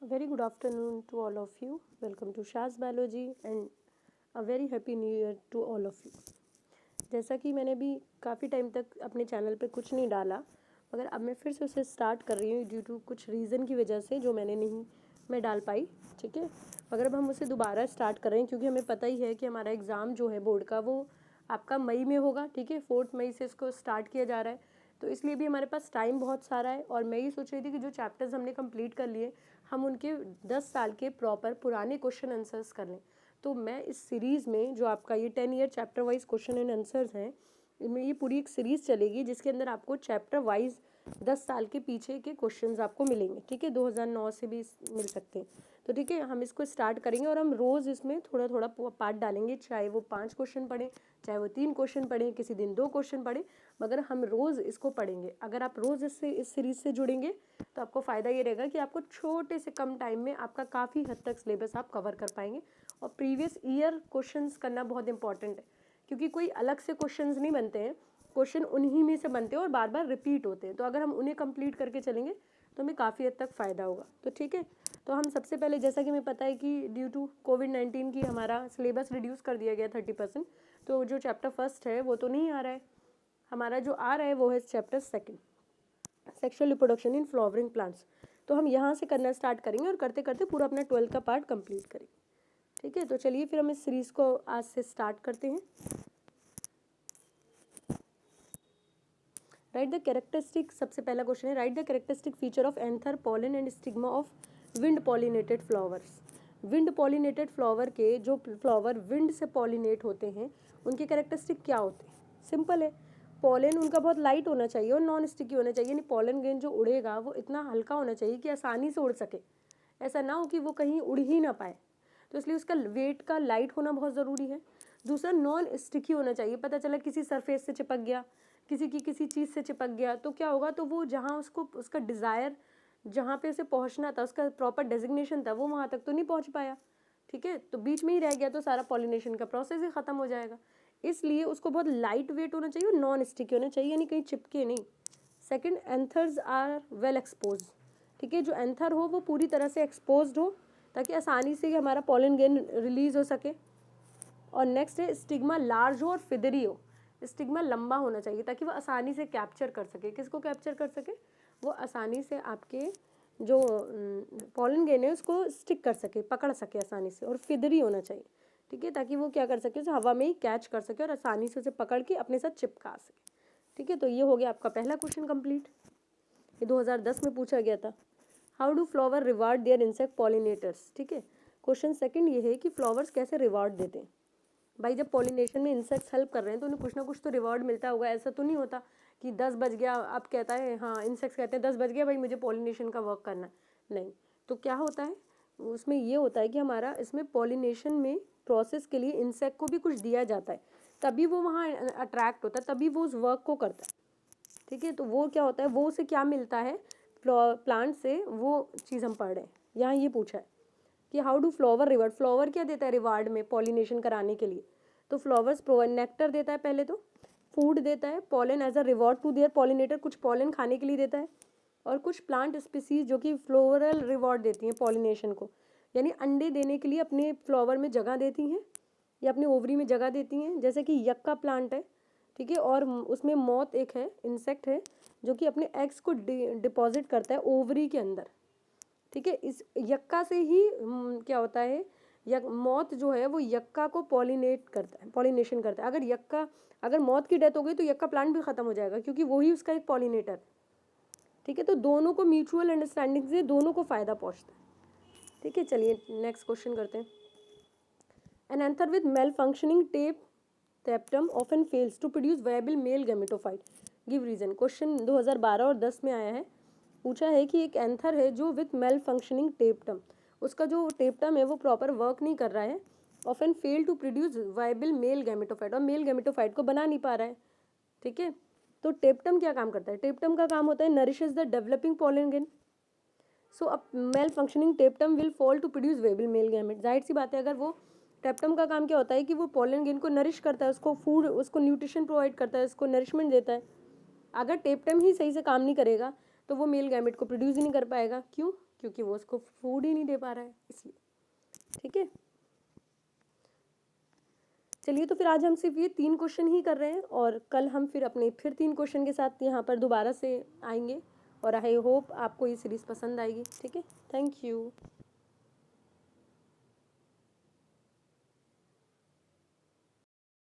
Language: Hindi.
A very good afternoon to all of you. Welcome to Shaz Biology and a very happy new year to all of you. जैसा कि मैंने भी काफ़ी टाइम तक अपने चैनल पे कुछ नहीं डाला, मगर अब मैं फिर से उसे स्टार्ट कर रही हूँ ड्यू टू कुछ रीज़न की वजह से जो मैं डाल पाई, ठीक है। मगर अब हम उसे दोबारा स्टार्ट कर रहे हैं क्योंकि हमें पता ही है कि हमारा एग्ज़ाम जो है बोर्ड का वो आपका मई में होगा, ठीक है। 4 मई से इसको स्टार्ट किया जा रहा है, तो इसलिए भी हमारे पास टाइम बहुत सारा है। और मैं ये सोच रही थी कि जो चैप्टर्स हमने कंप्लीट कर लिए हम उनके 10 साल के प्रॉपर पुराने क्वेश्चन आंसर्स कर लें। तो मैं इस सीरीज़ में जो आपका ये 10 year chapter wise question and answers हैं, इनमें ये पूरी एक सीरीज़ चलेगी जिसके अंदर आपको चैप्टर वाइज 10 साल के पीछे के क्वेश्चंस आपको मिलेंगे, ठीक है। 2009 से भी मिल सकते हैं। तो ठीक है, हम इसको स्टार्ट करेंगे और हम रोज़ इसमें थोड़ा थोड़ा पार्ट डालेंगे, चाहे वो 5 क्वेश्चन पढ़ें, चाहे वो 3 क्वेश्चन पढ़ें, किसी दिन 2 क्वेश्चन पढ़ें, मगर हम रोज़ इसको पढ़ेंगे। अगर आप रोज़ इस सीरीज़ से जुड़ेंगे तो आपको फ़ायदा ये रहेगा कि आपको छोटे से कम टाइम में आपका काफ़ी हद तक सिलेबस आप कवर कर पाएंगे। और प्रीवियस ईयर क्वेश्चंस करना बहुत इंपॉर्टेंट है क्योंकि कोई अलग से क्वेश्चंस नहीं बनते हैं, क्वेश्चन उन्हीं में से बनते हैं और बार बार रिपीट होते हैं। तो अगर हम उन्हें कंप्लीट करके चलेंगे तो हमें काफ़ी हद तक फ़ायदा होगा। तो ठीक है, तो हम सबसे पहले, जैसा कि हमें पता है कि ड्यू टू कोविड-19 की हमारा सिलेबस रिड्यूस कर दिया गया 30%, तो जो चैप्टर फर्स्ट है वो तो नहीं आ रहा है। हमारा जो आ रहा है वो है chapter second, sexual reproduction in flowering plants. तो हम यहाँ से करना स्टार्ट करेंगे और करते करते पूरा अपना 12 का पार्ट कंप्लीट करेंगे, ठीक है। तो चलिए फिर हम इस सीरीज़ को आज से स्टार्ट करते हैं। राइट द कैरेक्टरिस्टिक, सबसे पहला क्वेश्चन है, right the characteristic feature of anther, pollen and stigma of wind pollinated flowers. Wind pollinated flower के जो फ्लावर विंड से पॉलिनेट होते हैं उनके कैरेक्टरिस्टिक क्या होते हैं? सिंपल है, पॉलन उनका बहुत लाइट होना चाहिए और नॉन स्टिकी होना चाहिए, यानी पॉलन ग्रेन जो उड़ेगा वो इतना हल्का होना चाहिए कि आसानी से उड़ सके, ऐसा ना हो कि वो कहीं उड़ ही ना पाए। तो इसलिए उसका वेट का लाइट होना बहुत ज़रूरी है। दूसरा, नॉन स्टिकी होना चाहिए। पता चला किसी सरफेस से चिपक गया, किसी चीज़ से चिपक गया, तो क्या होगा, तो वो जहाँ उसको उसका डिज़ायर जहाँ पे उसे पहुँचना था, उसका प्रॉपर डेजिग्नेशन था, वो वहाँ तक तो नहीं पहुँच पाया, ठीक है। तो बीच में ही रह गया तो सारा पॉलिनेशन का प्रोसेस ही ख़त्म हो जाएगा। इसलिए उसको बहुत लाइट वेट होना चाहिए और नॉन स्टिकी होना चाहिए, यानी कहीं चिपके नहीं। Second, anthers are well expose, ठीक है। जो एंथर हो वो पूरी तरह से एक्सपोज्ड हो ताकि आसानी से हमारा पॉलन ग्रेन रिलीज हो सके। और नेक्स्ट है, स्टिग्मा लार्ज हो और फिदरी हो। स्टिग्मा लंबा होना चाहिए ताकि वो आसानी से कैप्चर कर सके। किसको कैप्चर कर सके? वो आसानी से आपके जो पॉलन ग्रेन है उसको स्टिक कर सके, पकड़ सके आसानी से। और फिदरी होना चाहिए, ठीक है, ताकि वो क्या कर सके, उसे हवा में ही कैच कर सके और आसानी से उसे पकड़ के अपने साथ चिपका सके, ठीक है। तो ये हो गया आपका पहला क्वेश्चन कंप्लीट। ये 2010 में पूछा गया था। How do flower reward their insect pollinators, ठीक है। क्वेश्चन सेकंड ये है कि फ्लावर्स कैसे रिवार्ड देते हैं। भाई जब पॉलिनेशन में इंसेक्ट्स हेल्प कर रहे हैं तो उन्हें कुछ ना कुछ तो रिवॉर्ड मिलता होगा। ऐसा तो नहीं होता कि 10 बज गया, अब कहता है, हाँ इंसेक्ट्स कहते हैं 10 बज गया भाई मुझे पॉलिनेशन का वर्क करना है, नहीं। तो क्या होता है उसमें, ये होता है कि हमारा इसमें पॉलिनेशन में प्रोसेस के लिए इंसेक्ट को भी कुछ दिया जाता है, तभी वो वहाँ अट्रैक्ट होता है, तभी वो उस वर्क को करता है, ठीक है। तो वो क्या होता है, वो उसे क्या मिलता है प्लांट से, वो चीज़ हम पढ़ रहे हैं। यहाँ ये पूछा है कि how do flower reward, flower क्या देता है रिवार्ड में पॉलिनेशन कराने के लिए। तो फ्लावर्स प्रोवाइड नेक्टर देता है, पहले तो फूड देता है, pollen as a reward to their pollinator, कुछ पॉलन खाने के लिए देता है, और कुछ प्लांट स्पीसीज जो कि फ्लोरल रिवॉर्ड देती हैं पॉलिनेशन को, यानी अंडे देने के लिए अपने फ्लावर में जगह देती हैं या अपने ओवरी में जगह देती हैं, जैसे कि यक्का प्लांट है, ठीक है। और उसमें मॉथ एक है, इंसेक्ट है, जो कि अपने एग्स को डिपॉजिट करता है ओवरी के अंदर, ठीक है। इस यक्का से ही क्या होता है, मौत जो है वो यक्का को पॉलिनेट करता है, पॉलिनेशन करता है। अगर मौत की डेथ हो गई तो यक्का प्लांट भी खत्म हो जाएगा क्योंकि वही उसका एक पॉलिनेटर, ठीक है। तो दोनों को म्यूचुअल अंडरस्टैंडिंग से दोनों को फायदा पहुंचता है, ठीक है। चलिए नेक्स्ट क्वेश्चन करते हैं। An anther with male functioning tapetum often fails to produce viable male gametophyte, give reason. Question 2012 और 10 में आया है। पूछा है कि एक एंथर है जो विथ मेल फंक्शनिंग टेप्टम, उसका जो टेप्टम है वो प्रॉपर वर्क नहीं कर रहा है, often fail to produce viable male gametophyte, और मेल गैमेटोफाइट को बना नहीं पा रहा है, ठीक है। तो टेप्टम क्या काम करता है? टेप्टम का काम होता है nourishes the developing pollen grain. So अब male functioning tapetum will fall to produce viable male gamete. जाहिर सी बात है, अगर वो टेप्टम का काम क्या होता है कि वो पॉलन ग्रेन को नरिश करता है, उसको फूड, उसको न्यूट्रिशन प्रोवाइड करता है, उसको नरिशमेंट देता है। अगर टेप्टम ही सही से काम नहीं करेगा तो वो मेल गैमेट को प्रोड्यूस ही नहीं कर पाएगा। क्यों? क्योंकि वो उसको फूड ही नहीं दे पा रहा है इसलिए। ठीक है, चलिए तो फिर आज हम सिर्फ ये 3 क्वेश्चन ही कर रहे हैं और कल हम फिर अपने फिर 3 क्वेश्चन के साथ यहाँ पर दोबारा से आएंगे और आई होप आपको ये सीरीज़ पसंद आएगी। ठीक है, थैंक यू।